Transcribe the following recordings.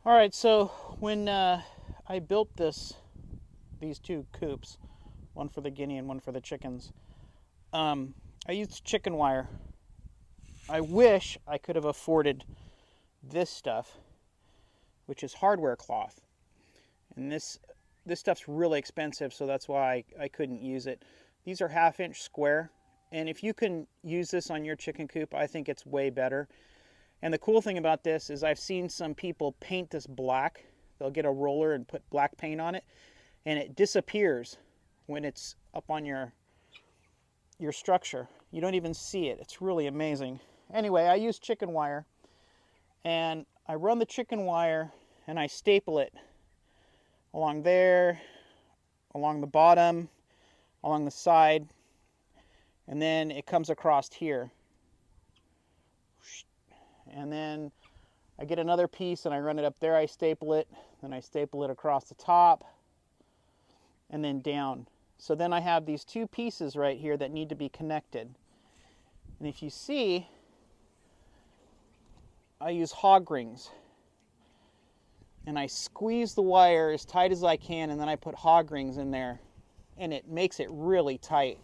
All right, so when I built these two coops, one for the guinea and one for the chickens, I used chicken wire. I wish I could have afforded this stuff, which is hardware cloth, and this stuff's really expensive, so that's why I couldn't use it. These are 1/2 inch square, and if you can use this on your chicken coop, I think it's way better. And the cool thing about this is I've seen some people paint this black. They'll get a roller and put black paint on it, and it disappears when it's up on your structure. You don't even see it. It's really amazing. Anyway, I use chicken wire, and I run the chicken wire and I staple it along there, along the bottom, along the side, and then it comes across here. And then I get another piece and I run it up there, I staple it, then I staple it across the top, and then down. So then I have these two pieces right here that need to be connected. And if you see, I use hog rings. And I squeeze the wire as tight as I can, and then I put hog rings in there. And it makes it really tight.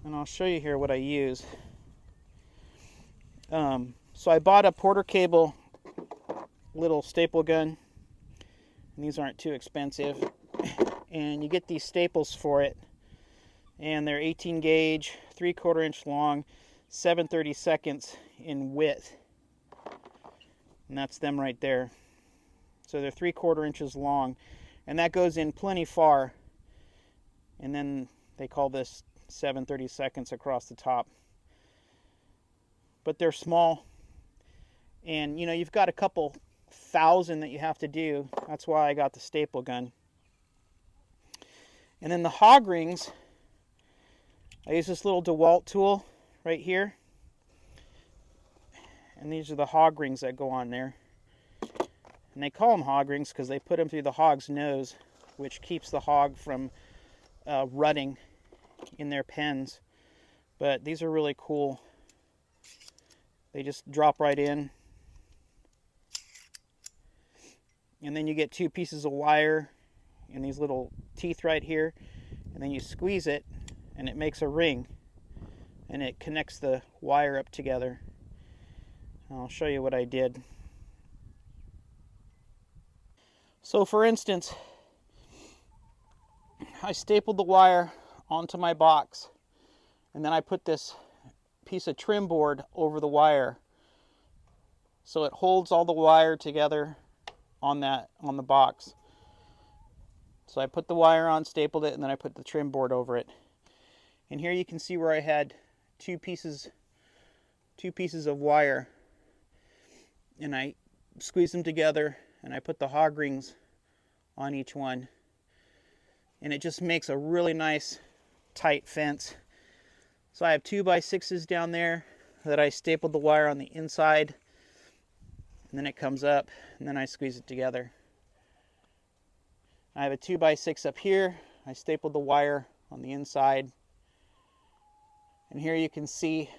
And I'll show you here what I use. So I bought a Porter Cable little staple gun. And these aren't too expensive. And you get these staples for it. And they're 18 gauge, 3/4 inch long, 7/32 in width. And that's them right there. So they're 3/4 inches long. And that goes in plenty far. And then they call this 7/32 across the top. But they're small. And you know, you've got a couple thousand that you have to do. That's why I got the staple gun. And then the hog rings, I use this little Dewalt tool right here. And these are the hog rings that go on there. And they call them hog rings because they put them through the hog's nose, which keeps the hog from rutting in their pens. But these are really cool. They just drop right in. And then you get two pieces of wire and these little teeth right here. And then you squeeze it and it makes a ring. And it connects the wire up together. I'll show you what I did. So for instance, I stapled the wire onto my box, and then I put this piece of trim board over the wire so it holds all the wire together on the box. So I put the wire on, stapled it, and then I put the trim board over it. And here you can see where I had two pieces of wire, and I squeezed them together and I put the hog rings on each one, and it just makes a really nice tight fence. So I have 2x6s down there that I stapled the wire on the inside, and then it comes up and then I squeeze it together. I have a 2x6 up here. I stapled the wire on the inside, and here you can see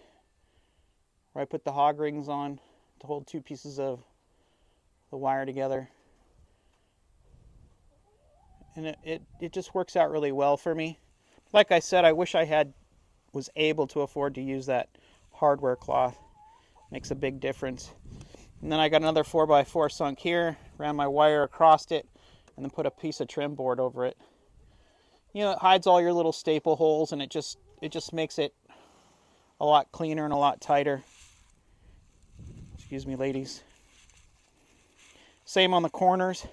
where I put the hog rings on to hold two pieces of the wire together. And it just works out really well for me. Like I said, I wish I was able to afford to use that hardware cloth. Makes a big difference. And then I got another 4x4 sunk here, ran my wire across it, and then put a piece of trim board over it. You know, it hides all your little staple holes, and it just makes it a lot cleaner and a lot tighter. Excuse me, ladies. Same on the corners.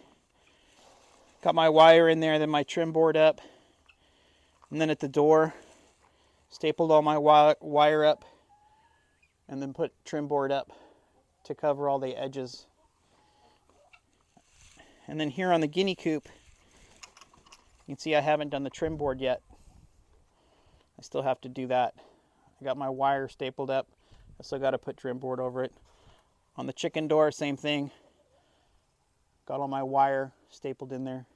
Got my wire in there, then my trim board up. And then at the door, stapled all my wire up, and then put trim board up to cover all the edges. And then here on the guinea coop, you can see I haven't done the trim board yet. I still have to do that. I got my wire stapled up. I still got to put trim board over it. On the chicken door, same thing. Got all my wire stapled in there.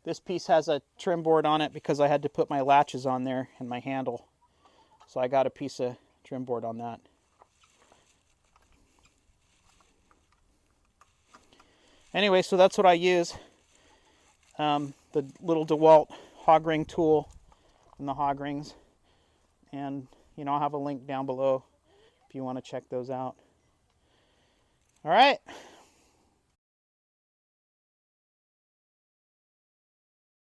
This piece has a trim board on it because I had to put my latches on there and my handle. So I got a piece of trim board on that. Anyway, so that's what I use. The little Dewalt hog ring tool and the hog rings. And, I'll have a link down below if you want to check those out. All right.